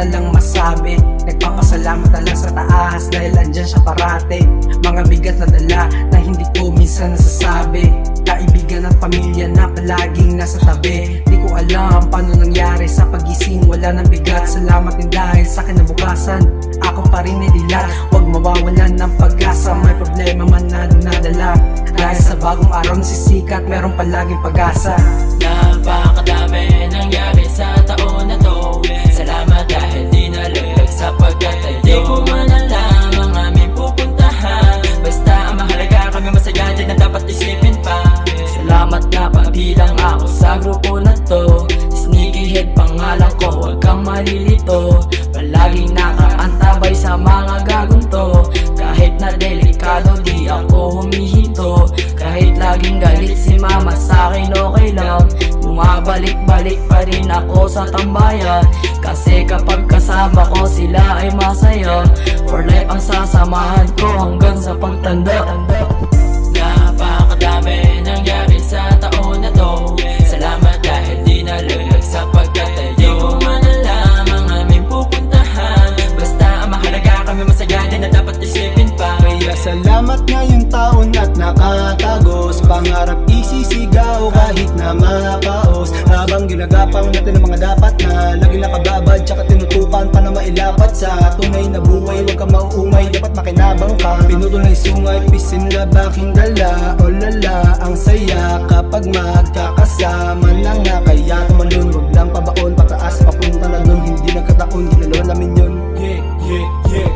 na lang masabi. Nagpapasalamat na lang sa taas dahil andyan siya parate. Mga bigat na dala na hindi ko minsan nasasabi. Kaibigan at pamilya na palaging nasa tabi. Di ko alam paano nangyari sa pagising, wala nang bigat. Salamat din dahil sa kinabukasan, ako pa rin ay dilat. Huwag mawawalan ng pag-asa, may problema man na dinadala. Dahil sa bagong araw na sisikat, meron palaging pag-asa. Napakadami nangyari sa taon na to. Salamat dahil di nalag sapagkat ay di ko man alam ang aming pupuntahan. Basta ang mahalaga kami masaya din na dapat isipin pa. Salamat na pabilang ako sa grupo na to. Sneaky head pangalan ko, huwag kang malilito. Palaging nakaantabay sa mga gagong to. Kahit na delikado di ako humihinto. Kahit laging galit si mama sa'kin okay lang. Bumabalik-balik pa rin ako sa tambayan. Kasi kapag kasama ko sila ay masaya. For life ang sasamahan ko hanggang sa pagtanda. Napakadami nangyari sa taon na to. Salamat dahil di nalag sapagkat ay di ko man alam ang aming pupuntahan. Basta ang mahalaga kami masaya din na dapat isipin pa. Kaya salamat ngayong taon at nakatagos. Pangarap isisigaw kahit na mapaos. Habang ginagapang natin ang mga dapat na lagi nakababad tsaka tinutukan pa na mailapat. Sa tunay na buhay huwag ka mauumay, dapat makinabang ka. Pinutol ng sungay, peace in love aking dala. O lala, ang saya kapag magkakasama na nga. Kaya tumalun, huwag lang pabaon, pataas papunta na dun. Hindi nagkataon, ginalawan namin yun. Yeah, yeah, yeah.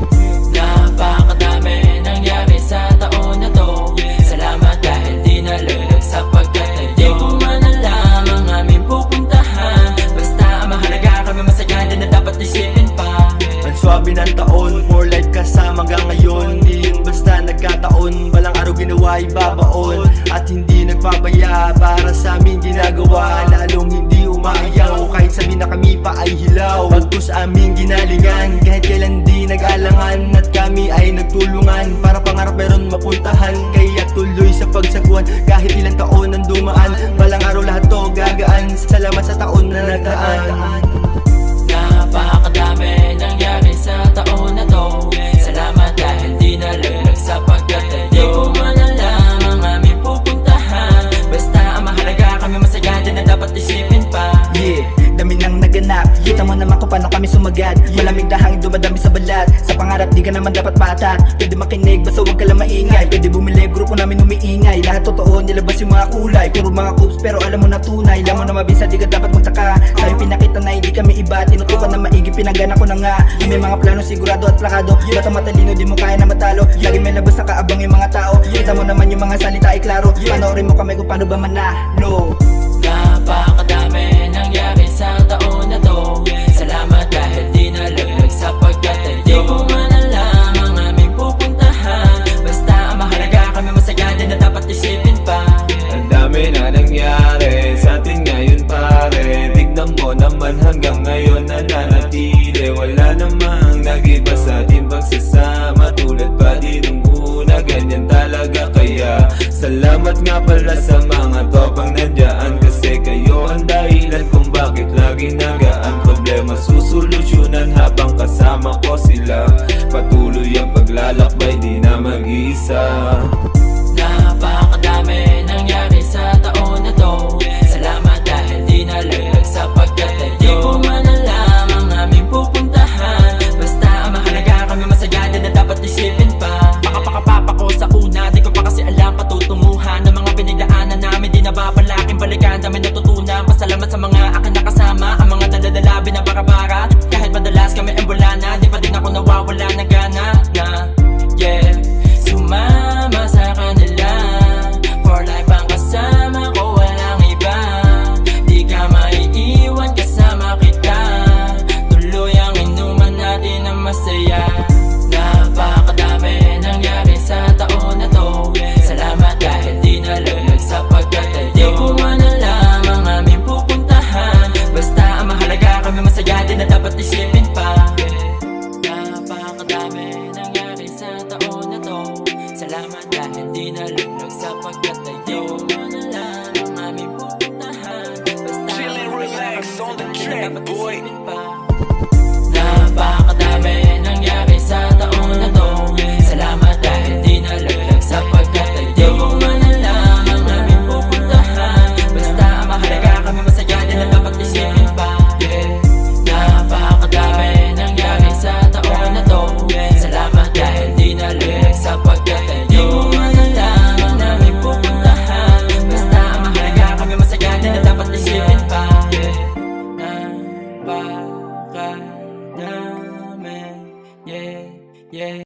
Napakadami nangyari sa taon na to. Salamat dahil di nalag sapagkat ay di ko man alam ang aming pupuntahan. Basta ang mahalaga kami masaya din na dapat isipin pa. Ang swabe ng taon, more life kasama hanggang ngayon. Di yun basta nagkataon, balang araw ginawa ibabaon. At hindi nagpapaya para sa aming ginagawa. Lalong hindi umayaw kahit sabi na kami pa ay hilaw. Pagkus aming ginalingan, kahit kailan di nag-alangan. At kami ay nagtulungan para pangarap meron mapuntahan. Kaya tuloy sa pagsagwan kahit ilang taon ang dumaan. Balang araw lahat to gagaan. Salamat sa taon na nagdaan. Napakadami nangyari sa taon na to. Salamat dahil di nalag sapagkat ay di ko man alam ang aming pupuntahan. Basta ang mahalaga kami masaya din na dapat isipin pa. Yeah, dami nang naganap. Kita mo naman kung paano kami sumagad. Malamig na hangin dumadami sa balat. Sa pangarap di ka naman dapat patat. Pwede makinig basta huwag ka lang maingay. Pwede bumili, grupo namin umiingay. Lahat totoo, nilabas yung mga kulay. Puro mga coops pero alam mo na tunay. Alam mo na mabisa di ka dapat magtaka. Sa'yo pinakita na hindi kami iba. Tinutukan na maigi, pinagana ko na nga. May mga plano sigurado at plakado. Bata matalino di mo kaya na matalo. Lagi may labas na kaabang yung mga tao. Kita mo naman yung mga salita ay klaro. Panoorin mo kami kung paano ba manalo. Napakadami nangyari sa taon na to. Salamat dahil di nalag sapagkat ay di ko man alam ang aming pupuntahan. Basta ang mahalaga kami masaya din na dapat isipin pa. Ang dami na nangyari sa atin ngayon pare. Tignan mo naman hanggang ngayon nananatili. Wala namang nag-iba sa ating pagsasama. Tulad pa din nung una, ganyan talaga kaya. Salamat nga pala sa mga topang nandiyan. Kasi kayo ang dahilan kung bakit lagi nagaan. Problema susolusyonan habang kasama ko sila. Patuloy ang paglalakbay, di na mag-iisa. Napakadami nangyari sa taon na to. Salamat dahil di nalag sapagkat ay di ko man alam ang aming pupuntahan. Basta ang mahalaga kami masaya din na dapat isipin pa. Pakapakapapa ko sa una, di ko pa kasi alam patutunguhan ng mga pinagdaanan namin. Di nababalaking balikan, dami natutunan. Pasalamat sa mga akin nakasama. Ang mga daladala binabara-bara. Kahit madalas kami ang bulana, di pa din ako nawawala ng gana na, yeah, sumama sa kanila. For life ang kasama ko, walang iba. Di ka maiiwan kasama kita. Tuloy ang inuman natin na masaya. Napakadami nangyari sa taon na to. Salamat dahil di nalag sapagkat ay di ko man alam ang aming pupuntahan. Basta ang mahalaga kami masaya din na dapat isipin pa. Napakadami nangyari sa taon na to. Salamat dahil di nalag sapagkat ay di ko man alam ang aming pupuntahan. Basta ang mahalaga kami masaya din na dapat isipin pa.